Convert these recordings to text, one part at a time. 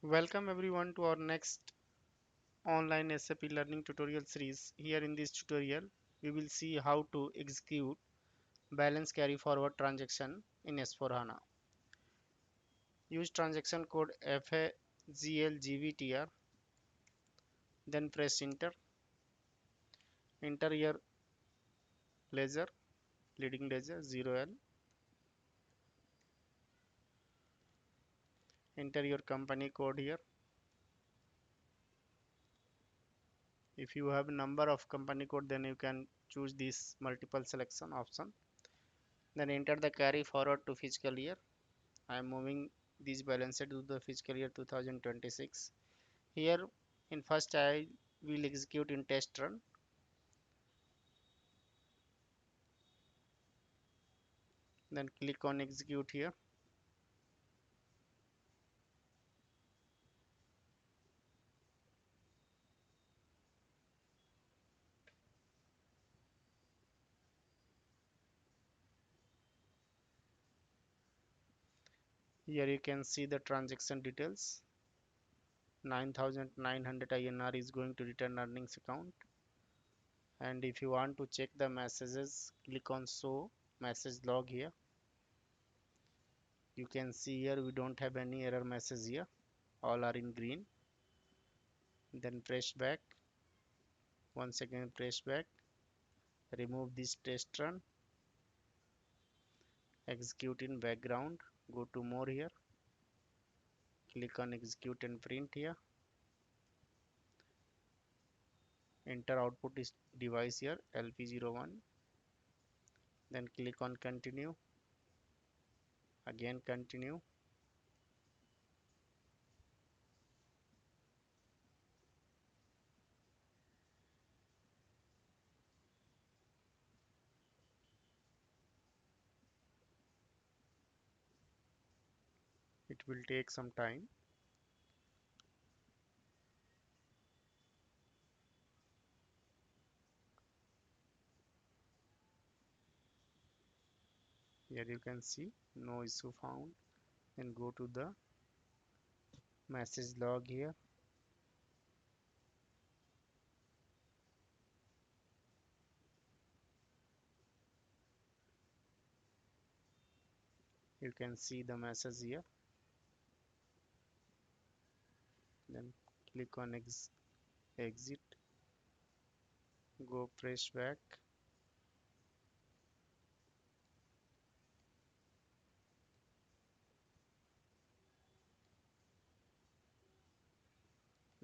Welcome everyone to our next online SAP learning tutorial series. Here in this tutorial, we will see how to execute balance carry forward transaction in S4Hana. Use transaction code FAGLGVTR, then press enter. Enter your ledger, leading ledger 0L. Enter your company code here. If you have a number of company code, then you can choose this multiple selection option. Then enter the carry forward to fiscal year. I am moving this balance sheet to the fiscal year 2026. Here in first I will execute in test run. Then click on execute here. Here you can see the transaction details. 9,900 INR is going to return earnings account. And if you want to check the messages, click on show message log here. You can see here we don't have any error message here. All are in green. Then press back. Once again press back. Remove this test run. Execute in background. Go to more here. Click on execute and print here. Enter output is device here LP01. Then click on continue. Again continue. It will take some time. Here you can see no issue found. Then go to the message log here. You can see the message here. Then click on exit. Go press back.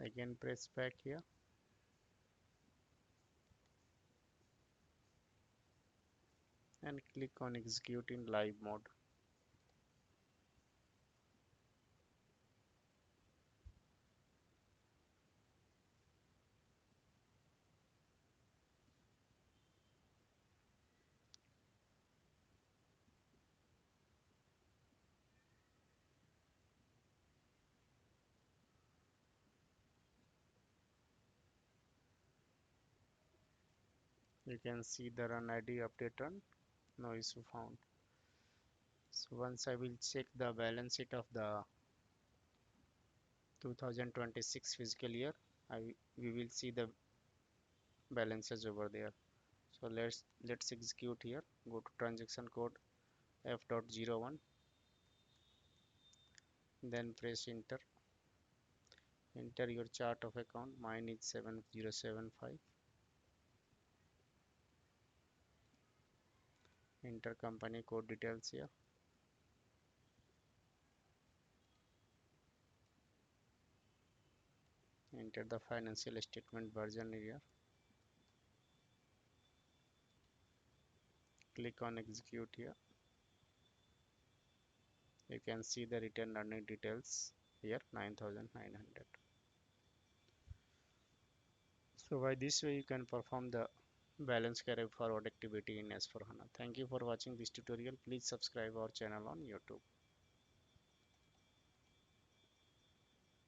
Again press back here. And click on execute in live mode. You can see the run ID update run. No issue found. So once I will check the balance sheet of the 2026 fiscal year, we will see the balances over there. So let's execute here. Go to transaction code F.01, then press enter. Enter your chart of account. Mine is 7075. Enter company code details here. Enter the financial statement version here. Click on execute here. You can see the return earning details here 9,900. So by this way you can perform the balance carry forward activity in S4HANA. Thank you for watching this tutorial. Please subscribe our channel on YouTube.